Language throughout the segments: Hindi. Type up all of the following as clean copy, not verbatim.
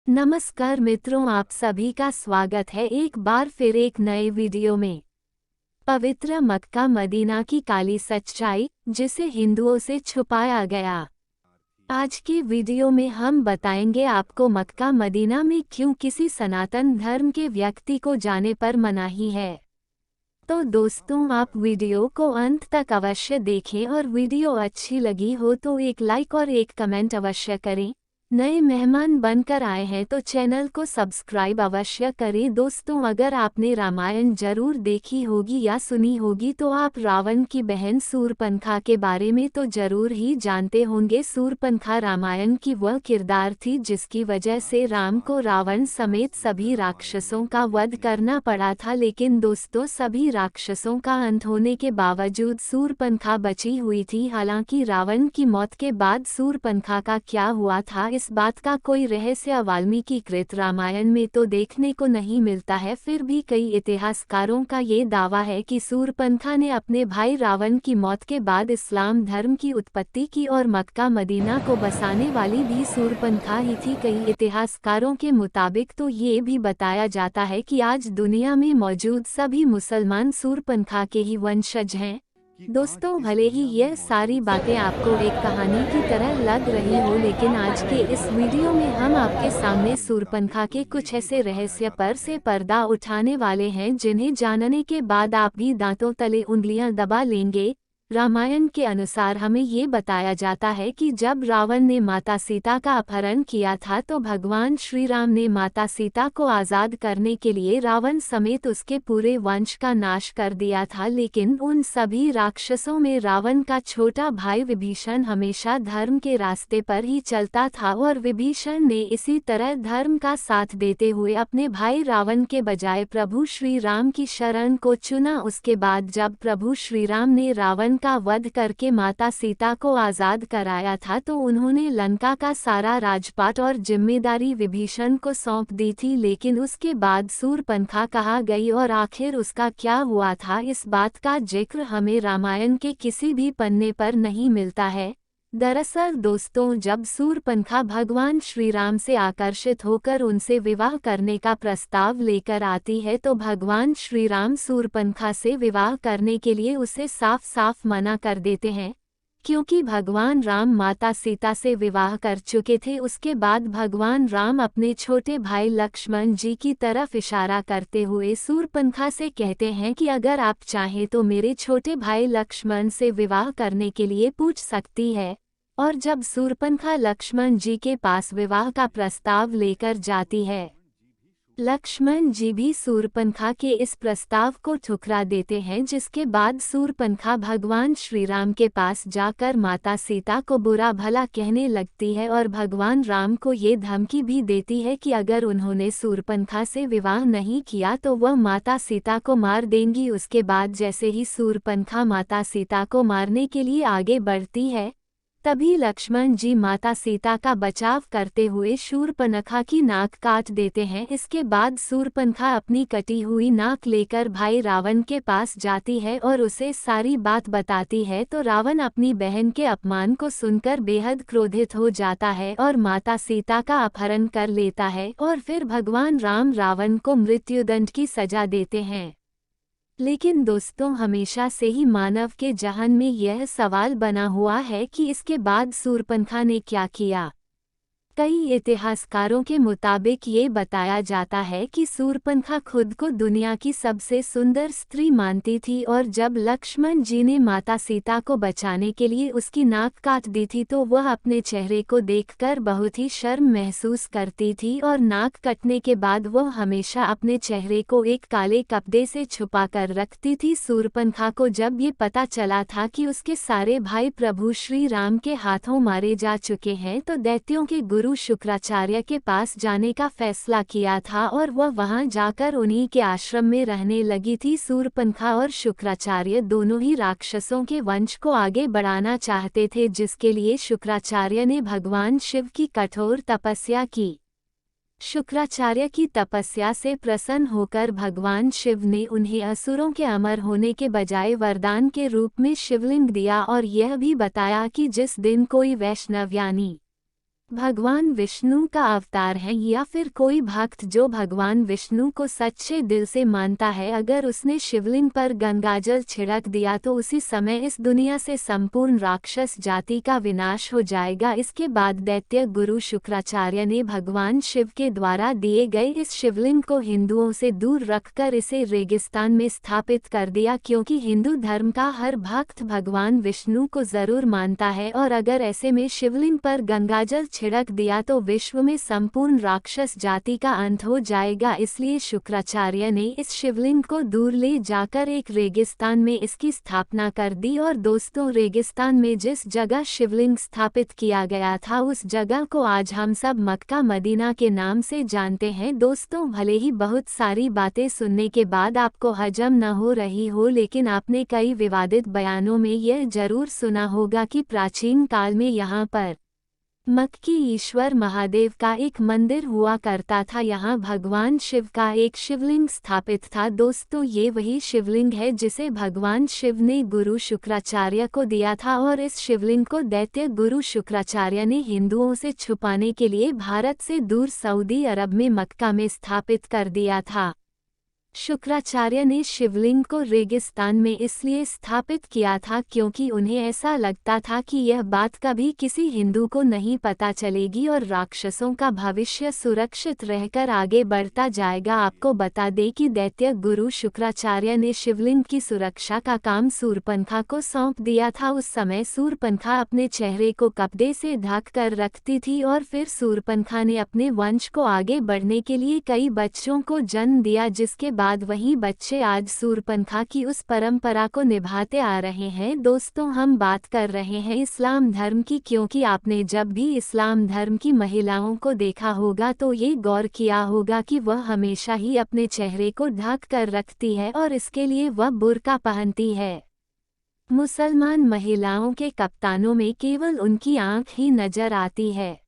नमस्कार मित्रों, आप सभी का स्वागत है एक बार फिर एक नए वीडियो में। पवित्र मक्का मदीना की काली सच्चाई जिसे हिंदुओं से छुपाया गया। आज के वीडियो में हम बताएंगे आपको मक्का मदीना में क्यों किसी सनातन धर्म के व्यक्ति को जाने पर मनाही है। तो दोस्तों, आप वीडियो को अंत तक अवश्य देखें और वीडियो अच्छी लगी हो तो एक लाइक और एक कमेंट अवश्य करें। नए मेहमान बनकर आए हैं तो चैनल को सब्सक्राइब अवश्य करें। दोस्तों, अगर आपने रामायण जरूर देखी होगी या सुनी होगी तो आप रावण की बहन शूर्पणखा के बारे में तो जरूर ही जानते होंगे। शूर्पणखा रामायण की वह किरदार थी जिसकी वजह से राम को रावण समेत सभी राक्षसों का वध करना पड़ा था। लेकिन दोस्तों, सभी राक्षसों का अंत होने के बावजूद शूर्पणखा बची हुई थी। हालांकि रावण की मौत के बाद शूर्पणखा का क्या हुआ था, इस बात का कोई रहस्य वाल्मीकि कृत रामायण में तो देखने को नहीं मिलता है। फिर भी कई इतिहासकारों का ये दावा है कि शूर्पणखा ने अपने भाई रावण की मौत के बाद इस्लाम धर्म की उत्पत्ति की और मक्का मदीना को बसाने वाली भी शूर्पणखा ही थी। कई इतिहासकारों के मुताबिक तो ये भी बताया जाता है कि आज दुनिया में मौजूद सभी मुसलमान शूर्पणखा के ही वंशज हैं। दोस्तों, भले ही यह सारी बातें आपको एक कहानी की तरह लग रही हो, लेकिन आज के इस वीडियो में हम आपके सामने शूर्पणखा के कुछ ऐसे रहस्य पर से पर्दा उठाने वाले हैं जिन्हें जानने के बाद आप भी दांतों तले उंगलियां दबा लेंगे। रामायण के अनुसार हमें ये बताया जाता है कि जब रावण ने माता सीता का अपहरण किया था तो भगवान श्री राम ने माता सीता को आज़ाद करने के लिए रावण समेत उसके पूरे वंश का नाश कर दिया था। लेकिन उन सभी राक्षसों में रावण का छोटा भाई विभीषण हमेशा धर्म के रास्ते पर ही चलता था और विभीषण ने इसी तरह धर्म का साथ देते हुए अपने भाई रावण के बजाय प्रभु श्री राम की शरण को चुना। उसके बाद जब प्रभु श्री राम ने रावण का वध करके माता सीता को आज़ाद कराया था तो उन्होंने लंका का सारा राजपाट और जिम्मेदारी विभीषण को सौंप दी थी। लेकिन उसके बाद शूर्पणखा कहाँ गई और आखिर उसका क्या हुआ था, इस बात का जिक्र हमें रामायण के किसी भी पन्ने पर नहीं मिलता है। दरअसल दोस्तों, जब शूर्पणखा भगवान श्री राम से आकर्षित होकर उनसे विवाह करने का प्रस्ताव लेकर आती है तो भगवान श्री राम शूर्पणखा से विवाह करने के लिए उसे साफ साफ मना कर देते हैं, क्योंकि भगवान राम माता सीता से विवाह कर चुके थे। उसके बाद भगवान राम अपने छोटे भाई लक्ष्मण जी की तरफ इशारा करते हुए शूर्पणखा से कहते हैं कि अगर आप चाहें तो मेरे छोटे भाई लक्ष्मण से विवाह करने के लिए पूछ सकती है। और जब शूर्पणखा लक्ष्मण जी के पास विवाह का प्रस्ताव लेकर जाती है, लक्ष्मण जी भी शूर्पणखा के इस प्रस्ताव को ठुकरा देते हैं। जिसके बाद शूर्पणखा भगवान श्री राम के पास जाकर माता सीता को बुरा भला कहने लगती है और भगवान राम को ये धमकी भी देती है कि अगर उन्होंने शूर्पणखा से विवाह नहीं किया तो वह माता सीता को मार देंगी। उसके बाद जैसे ही शूर्पणखा माता सीता को मारने के लिए आगे बढ़ती है, तभी लक्ष्मण जी माता सीता का बचाव करते हुए शूर्पणखा की नाक काट देते हैं। इसके बाद शूर्पणखा अपनी कटी हुई नाक लेकर भाई रावण के पास जाती है और उसे सारी बात बताती है तो रावण अपनी बहन के अपमान को सुनकर बेहद क्रोधित हो जाता है और माता सीता का अपहरण कर लेता है और फिर भगवान राम रावण को मृत्युदंड की सजा देते हैं। लेकिन दोस्तों, हमेशा से ही मानव के जहन में यह सवाल बना हुआ है कि इसके बाद शूर्पणखा ने क्या किया। कई इतिहासकारों के मुताबिक ये बताया जाता है कि शूर्पणखा खुद को दुनिया की सबसे सुंदर स्त्री मानती थी और जब लक्ष्मण जी ने माता सीता को बचाने के लिए उसकी नाक काट दी थी तो वह अपने चेहरे को देखकर बहुत ही शर्म महसूस करती थी और नाक कटने के बाद वह हमेशा अपने चेहरे को एक काले कपड़े से छुपा कर रखती थी। शूर्पणखा को जब ये पता चला था कि उसके सारे भाई प्रभु श्री राम के हाथों मारे जा चुके हैं तो दैत्यों के गुरु शुक्राचार्य के पास जाने का फैसला किया था और वह वहां जाकर उन्हीं के आश्रम में रहने लगी थी। शूर्पणखा और शुक्राचार्य दोनों ही राक्षसों के वंश को आगे बढ़ाना चाहते थे, जिसके लिए शुक्राचार्य ने भगवान शिव की कठोर तपस्या की। शुक्राचार्य की तपस्या से प्रसन्न होकर भगवान शिव ने उन्हें असुरों के अमर होने के बजाय वरदान के रूप में शिवलिंग दिया और यह भी बताया कि जिस दिन कोई वैष्णव यानी भगवान विष्णु का अवतार है या फिर कोई भक्त जो भगवान विष्णु को सच्चे दिल से मानता है, अगर उसने शिवलिंग पर गंगाजल छिड़क दिया तो उसी समय इस दुनिया से संपूर्ण राक्षस जाति का विनाश हो जाएगा। इसके बाद दैत्य गुरु शुक्राचार्य ने भगवान शिव के द्वारा दिए गए इस शिवलिंग को हिंदुओं से दूर रखकर इसे रेगिस्तान में स्थापित कर दिया, क्योंकि हिंदू धर्म का हर भक्त भगवान विष्णु को जरूर मानता है और अगर ऐसे में शिवलिंग पर गंगाजल छिड़क दिया तो विश्व में संपूर्ण राक्षस जाति का अंत हो जाएगा। इसलिए शुक्राचार्य ने इस शिवलिंग को दूर ले जाकर एक रेगिस्तान में इसकी स्थापना कर दी। और दोस्तों, रेगिस्तान में जिस जगह शिवलिंग स्थापित किया गया था उस जगह को आज हम सब मक्का मदीना के नाम से जानते हैं। दोस्तों, भले ही बहुत सारी बातें सुनने के बाद आपको हजम न हो रही हो, लेकिन आपने कई विवादित बयानों में यह जरूर सुना होगा कि प्राचीन काल में यहाँ पर मक्की ईश्वर महादेव का एक मंदिर हुआ करता था। यहाँ भगवान शिव का एक शिवलिंग स्थापित था। दोस्तों, ये वही शिवलिंग है जिसे भगवान शिव ने गुरु शुक्राचार्य को दिया था और इस शिवलिंग को दैत्य गुरु शुक्राचार्य ने हिंदुओं से छुपाने के लिए भारत से दूर सऊदी अरब में मक्का में स्थापित कर दिया था। शुक्राचार्य ने शिवलिंग को रेगिस्तान में इसलिए स्थापित किया था क्योंकि उन्हें ऐसा लगता था कि यह बात कभी किसी हिंदू को नहीं पता चलेगी और राक्षसों का भविष्य सुरक्षित रहकर आगे बढ़ता जाएगा। आपको बता दें कि दैत्य गुरु शुक्राचार्य ने शिवलिंग की सुरक्षा का काम सूर्पनखा को सौंप दिया था। उस समय सूर्पनखा अपने चेहरे को कपड़े से ढक कर रखती थी और फिर सूर्पनखा ने अपने वंश को आगे बढ़ने के लिए कई बच्चों को जन्म दिया, जिसके बाद वही बच्चे आज सूर्पनखा की उस परंपरा को निभाते आ रहे हैं। दोस्तों, हम बात कर रहे हैं इस्लाम धर्म की, क्योंकि आपने जब भी इस्लाम धर्म की महिलाओं को देखा होगा तो ये गौर किया होगा कि वह हमेशा ही अपने चेहरे को ढक कर रखती है और इसके लिए वह बुर्का पहनती है। मुसलमान महिलाओं के कप्तानों में केवल उनकी आंख ही नजर आती है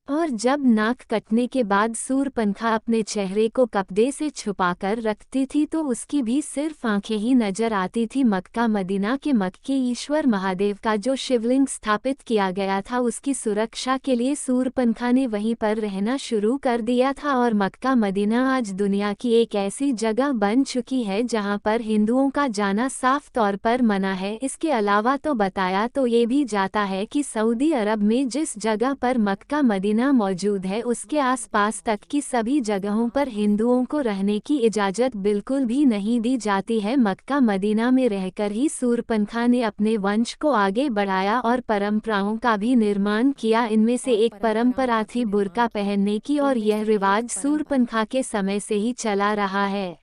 और जब नाक कटने के बाद सूर्पनखा अपने चेहरे को कपड़े से छुपाकर रखती थी तो उसकी भी सिर्फ आंखें ही नजर आती थी। मक्का मदीना के मक्के ईश्वर महादेव का जो शिवलिंग स्थापित किया गया था उसकी सुरक्षा के लिए सूर्पनखा ने वहीं पर रहना शुरू कर दिया था और मक्का मदीना आज दुनिया की एक ऐसी जगह बन चुकी है जहां पर हिंदुओं का जाना साफ तौर पर मना है। इसके अलावा तो बताया तो ये भी जाता है कि सऊदी अरब में जिस जगह पर मक्का मदीना मौजूद है उसके आसपास तक की सभी जगहों पर हिंदुओं को रहने की इजाजत बिल्कुल भी नहीं दी जाती है। मक्का मदीना में रहकर ही सूर्पनखा ने अपने वंश को आगे बढ़ाया और परंपराओं का भी निर्माण किया। इनमें से एक परंपरा थी बुर्का पहनने की और यह रिवाज सूर्पनखा के समय से ही चला रहा है।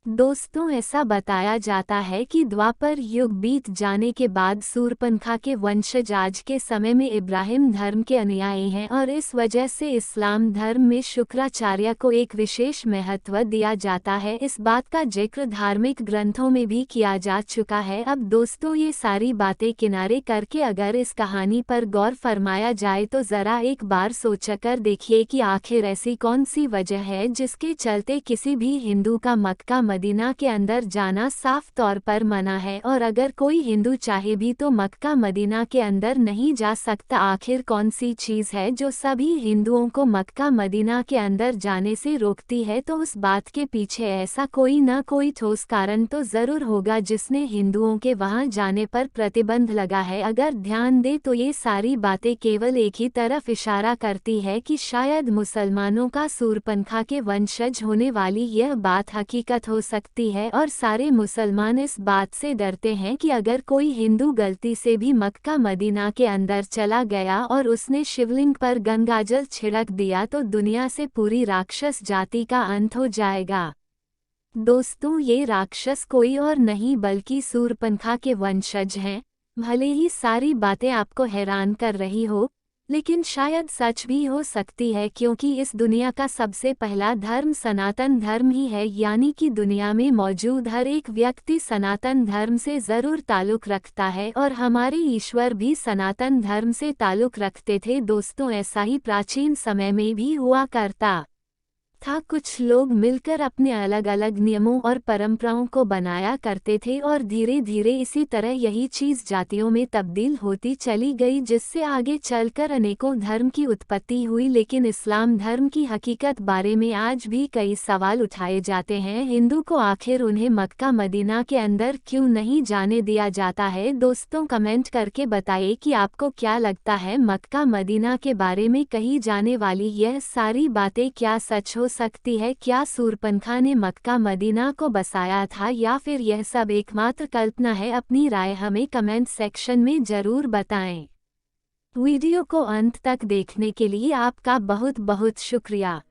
दोस्तों, ऐसा बताया जाता है कि द्वापर युग बीत जाने के बाद सूर्पनखा के वंशज आज के समय में इब्राहिम धर्म के अनुयायी हैं और इस वजह से इस्लाम धर्म में शुक्राचार्य को एक विशेष महत्व दिया जाता है। इस बात का जिक्र धार्मिक ग्रंथों में भी किया जा चुका है। अब दोस्तों, ये सारी बातें किनारे करके अगर इस कहानी पर गौर फरमाया जाए तो जरा एक बार सोचकर देखिए कि आखिर ऐसी कौन सी वजह है जिसके चलते किसी भी हिंदू का मक्का मदीना के अंदर जाना साफ तौर पर मना है और अगर कोई हिंदू चाहे भी तो मक्का मदीना के अंदर नहीं जा सकता। आखिर कौन सी चीज़ है जो सभी हिंदुओं को मक्का मदीना के अंदर जाने से रोकती है? तो उस बात के पीछे ऐसा कोई न कोई ठोस कारण तो ज़रूर होगा जिसने हिंदुओं के वहां जाने पर प्रतिबंध लगा है। अगर ध्यान दे तो ये सारी बातें केवल एक ही तरफ इशारा करती है कि शायद मुसलमानों का सूर्पनखा के वंशज होने वाली यह बात हकीकत हो सकती है और सारे मुसलमान इस बात से डरते हैं कि अगर कोई हिंदू गलती से भी मक्का मदीना के अंदर चला गया और उसने शिवलिंग पर गंगाजल छिड़क दिया तो दुनिया से पूरी राक्षस जाति का अंत हो जाएगा। दोस्तों, ये राक्षस कोई और नहीं बल्कि सूर्पनखा के वंशज हैं। भले ही सारी बातें आपको हैरान कर रही हो, लेकिन शायद सच भी हो सकती है, क्योंकि इस दुनिया का सबसे पहला धर्म सनातन धर्म ही है, यानी कि दुनिया में मौजूद हर एक व्यक्ति सनातन धर्म से ज़रूर ताल्लुक़ रखता है और हमारे ईश्वर भी सनातन धर्म से ताल्लुक़ रखते थे। दोस्तों, ऐसा ही प्राचीन समय में भी हुआ करता था। कुछ लोग मिलकर अपने अलग अलग नियमों और परंपराओं को बनाया करते थे और धीरे धीरे इसी तरह यही चीज़ जातियों में तब्दील होती चली गई, जिससे आगे चलकर अनेकों धर्म की उत्पत्ति हुई। लेकिन इस्लाम धर्म की हकीकत बारे में आज भी कई सवाल उठाए जाते हैं। हिंदू को आखिर उन्हें मक्का मदीना के अंदर क्यों नहीं जाने दिया जाता है? दोस्तों, कमेंट करके बताइए कि आपको क्या लगता है, मक्का मदीना के बारे में कही जाने वाली यह सारी बातें क्या सच हो सकती है? क्या शूरपनखा ने मक्का मदीना को बसाया था या फिर यह सब एकमात्र कल्पना है? अपनी राय हमें कमेंट सेक्शन में जरूर बताएं। वीडियो को अंत तक देखने के लिए आपका बहुत बहुत शुक्रिया।